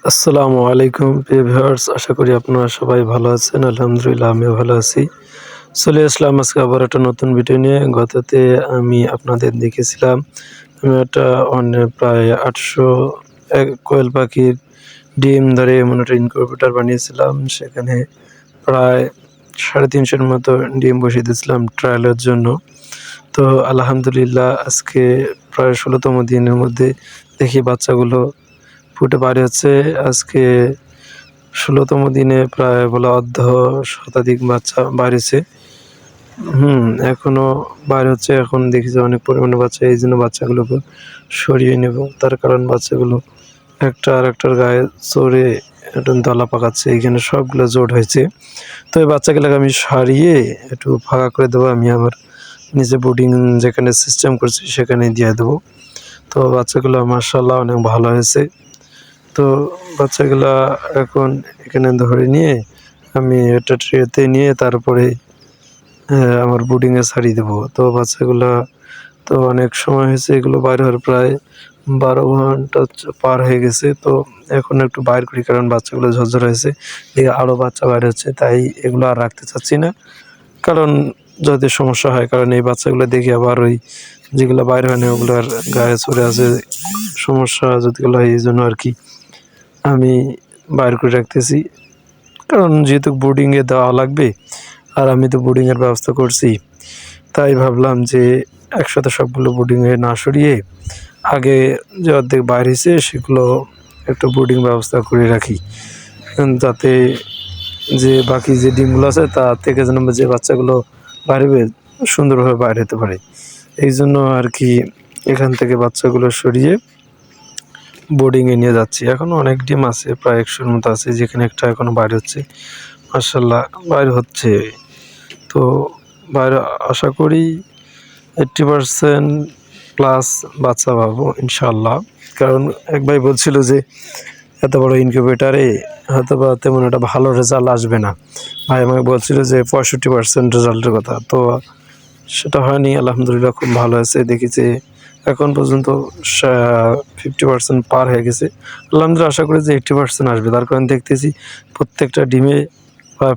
আসসালামু আলাইকুম প্রিয় ভিউয়ার্স, আশা করি আপনারা সবাই ভালো আছেন। আলহামদুলিল্লাহ আমিও ভালো আছি। চলে আসলাম আজকে আবার একটা নতুন ভিডিও নিয়ে। গততে আমি আপনাদের দেখেছিলাম আমি একটা প্রায় ৮০০ কোয়েল পাখির ডিম ধরে এমন একটা ইনকিউবেটর বানিয়েছিলাম। সেখানে প্রায় ৩৫০-র মতো ডিম বসিয়ে দিয়েছিলাম ট্রায়ালের জন্য। তো আলহামদুলিল্লাহ আজকে প্রায় ১৬তম দিনের মধ্যে দেখি বাচ্চাগুলো ফুটে বার হচ্ছে। আজকে ১৬তম দিনে প্রায় বলা অর্ধ শতাধিক বাচ্চা বার হয়েছে। এখনো বার হচ্ছে। এখন দেখি যে অনেক পরিমাণে বাচ্চা, এইজন্য বাচ্চাগুলোকে সরিয়ে নেব। তার কারণ বাচ্চাগুলো একটা আরেকটার গায়ে চড়ে একটু দলা পাকাচ্ছে। এইখানে সবগুলো জোট হয়েছে। তো এই বাচ্চাগুলোকে আমি সারিয়ে একটু ফাঁকা করে দেবো। আমি আমার নিজে বোর্ডিং যেখানে সিস্টেম করছি সেখানে দিয়ে দেবো। তো বাচ্চাগুলো মাশাআল্লাহ অনেক ভালো হয়েছে। তো বাচ্চাগুলা এখন এখানে ধরে নিয়ে আমি একটা ট্রেতে নিয়ে তারপরে আমার বোর্ডিংয়ে ছাড়িয়ে দেবো। তো বাচ্চাগুলা তো অনেক সময় হয়েছে, এগুলো বাইর হওয়ার প্রায় ১২ ঘন্টা পার হয়ে গেছে। তো এখন একটু বাইর করি, কারণ বাচ্চাগুলো ঝরঝর হয়েছে, এদিকে আরও বাচ্চা বাইর হচ্ছে, তাই এগুলো আর রাখতে চাচ্ছি না, কারণ যদি সমস্যা হয়। কারণ এই বাচ্চাগুলো দেখি আবার ওই যেগুলো বাইর হয় না ওগুলোর গায়ে চড়ে আছে, সমস্যা যদিগুলো হয়, এই জন্য আর কি আমি বাইর করে রাখতেছি। কারণ যেহেতু বোর্ডিংয়ে দেওয়া লাগবে আর আমি তো বোর্ডিংয়ের ব্যবস্থা করছি, তাই ভাবলাম যে একসাথে সবগুলো বোর্ডিংয়ে না সরিয়ে আগে যে অর্ধেক বাইর হয়েছে সেগুলো একটু বোর্ডিং ব্যবস্থা করে রাখি, যাতে যে বাকি যে ডিমগুলো আছে তা থেকে যেন যে বাচ্চাগুলো বাইরে সুন্দরভাবে বাইর হতে পারে। এই জন্য আর কি এখান থেকে বাচ্চাগুলো সরিয়ে বোর্ডিংয়ে নিয়ে যাচ্ছি। এখনও অনেক ডিম আছে, প্রায় ১০০-র মতো আছে, যেখানে একটা এখনও বাইর হচ্ছে। মাশাআল্লাহ বাইর হচ্ছে। তো বাইরে আশা করি 80% প্লাস বাচ্চা পাবো ইনশাআল্লাহ। কারণ এক ভাই বলছিল যে এত বড় ইনকিউবেটারে হয়তোবা তেমন একটা ভালো রেজাল্ট আসবে না। ভাই আমাকে বলছিল যে ৬৫% রেজাল্টের কথা। তো সেটা হয়নি, আলহামদুলিল্লাহ খুব ভালো হয়েছে। দেখি যে এখন পর্যন্ত 50% পার হয়ে গেছে। আলহামদুলিল্লাহ আশা করি যে 80% আসবে। তার কারণ দেখতেছি প্রত্যেকটা ডিমে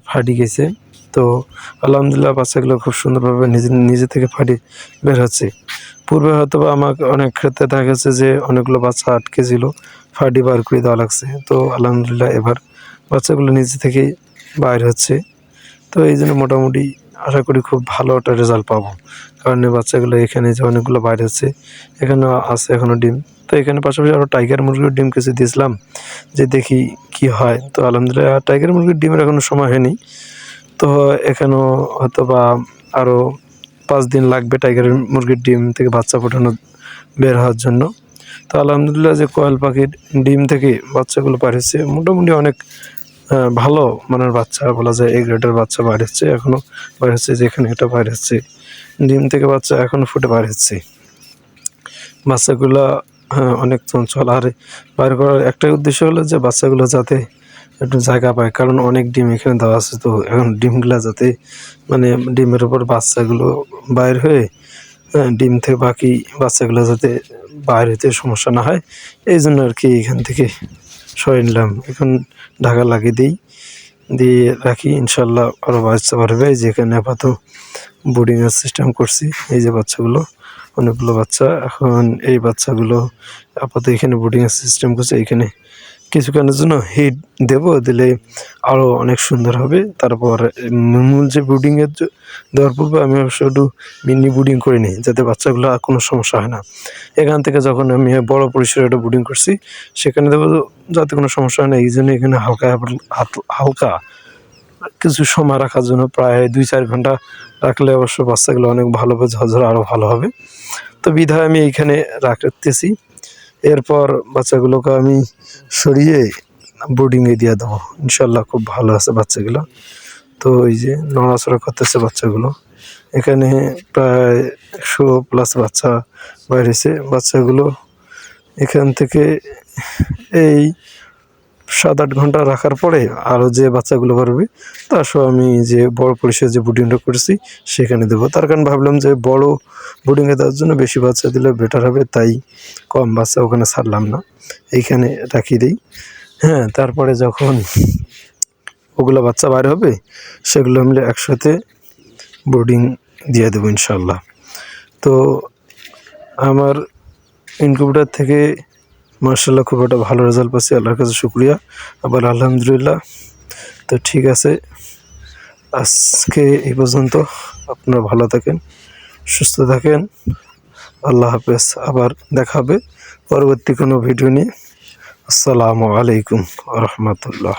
ফাটি গেছে। তো আলহামদুলিল্লাহ বাচ্চাগুলো খুব সুন্দরভাবে নিজে থেকে ফাটি বের হচ্ছে। পূর্বে হয়তোবা আমাকে অনেক ক্ষেত্রে দেখা গেছে যে অনেকগুলো বাচ্চা আটকে ছিল, ফাটি বার করে দেওয়া লাগছে। তো আলহামদুলিল্লাহ এবার বাচ্চাগুলো নিজে থেকেই বাইর হচ্ছে। তো এই জন্য মোটামুটি আশা করি খুব ভালো একটা রেজাল্ট পাবো। কারণ এই বাচ্চাগুলো এখানে যে অনেকগুলো বাইর হচ্ছে, এখানেও আছে এখনও ডিম। তো এখানে পাশাপাশি আরও টাইগার মুরগির ডিম কিছু দিয়েছিলাম যে দেখি কি হয়। তো আলহামদুলিল্লাহ টাইগার মুরগির ডিমের এখনও সময় হয়নি। তো এখানেও হয়তোবা আরও ৫ দিন লাগবে টাইগার মুরগির ডিম থেকে বাচ্চা ফোটানো বের হওয়ার জন্য। তো আলহামদুলিল্লাহ যে কোয়েল পাখির ডিম থেকে বাচ্চাগুলো বাইর হচ্ছে, মোটামুটি অনেক ভালো মানের বাচ্চা বলা যায়। এ গ্রেডের বাচ্চা বাইর হচ্ছে, এখনও বাইর হচ্ছে, যেখানে এটা বাইর হচ্ছে ডিম থেকে বাচ্চা এখনও ফুটে বাইর হচ্ছে। বাচ্চাগুলা অনেক চঞ্চল। আর বাইর করার একটাই উদ্দেশ্য হলো যে বাচ্চাগুলো যাতে একটু জায়গা পায়, কারণ অনেক ডিম এখানে দেওয়া আছে। তো এখন ডিমগুলা যাতে মানে ডিমের উপর বাচ্চাগুলো বাইর হয়ে ডিম থেকে বাকি বাচ্চাগুলো যাতে বাইর হইতে সমস্যা না হয়, এই জন্য আর কি এখান থেকে সরিয়ে নিলাম। এখন ঢাকা লাগিয়ে দিয়ে রাখি, ইনশাল্লাহ আরও বাচ্চা বাড়বে। যেখানে আপাতত বোর্ডিংয়ের সিস্টেম করছি, এই যে বাচ্চাগুলো অনেকগুলো বাচ্চা, এখন এই বাচ্চাগুলো আপাতত এখানে বোর্ডিংয়ের সিস্টেম করছে। এখানে কিছুক্ষণের জন্য হিট দিলে আরও অনেক সুন্দর হবে। তারপর মূল যে বোর্ডিংয়ের দেওয়ার পূর্বে আমি অবশ্য একটু মিনি বোর্ডিং করে নিই, যাতে বাচ্চাগুলো আর কোনো সমস্যা হয় না। এখান থেকে যখন আমি বড় পরিসরে একটা বোর্ডিং করছি সেখানে দেবো যাতে কোনো সমস্যা হয় না। এই জন্য এখানে হালকা কিছু সময় রাখার জন্য প্রায় ২-৪ ঘন্টা রাখলে অবশ্য বাচ্চাগুলো অনেক ভালো হবে, ঝরঝরা আরও ভালো হবে। তো বিধায় আমি এইখানে রাখতেছি। এরপর বাচ্চাগুলোকে আমি সরিয়ে বোর্ডিংয়ে দিয়ে দেবো। ইনশাল্লাহ খুব ভালো আছে বাচ্চাগুলো। তো এই যে নড়াচড়া করতেছে বাচ্চাগুলো। এখানে প্রায় ১০০+ বাচ্চা বাইর হয়েছে। বাচ্চাগুলো এখান থেকে এই ৭-৮ ঘন্টা রাখার পরে আরও যে বাচ্চাগুলো পারবে তার সব আমি যে বড় পরিসরে যে বোর্ডিংটা করেছি সেখানে দেবো। তার কারণ ভাবলাম যে বড় বোর্ডিংয়ে দেওয়ার জন্য বেশি বাচ্চা দিলে বেটার হবে, তাই কম বাচ্চা ওখানে ছাড়লাম না, এইখানে রাখিয়ে দিই। হ্যাঁ, তারপরে যখন ওগুলো বাচ্চা বাইর হবে সেগুলো মিলে একসাথে বোর্ডিং দিয়ে দেবো ইনশাল্লাহ। তো আমার ইনকিউবেটর থেকে মার্শাল্লাহ খুব একটা ভালো রেজাল্ট পাচ্ছি, আল্লাহর কাছে শুক্রিয়া। আবার আলহামদুলিল্লাহ। তো ঠিক আছে, আজকে এই পর্যন্ত। আপনারা ভালো থাকেন, সুস্থ থাকেন, আল্লাহ হাফেজ। আবার দেখা হবে পরবর্তী কোনো ভিডিও নিয়ে। আসসালামু আলাইকুম রহমতুল্লাহ।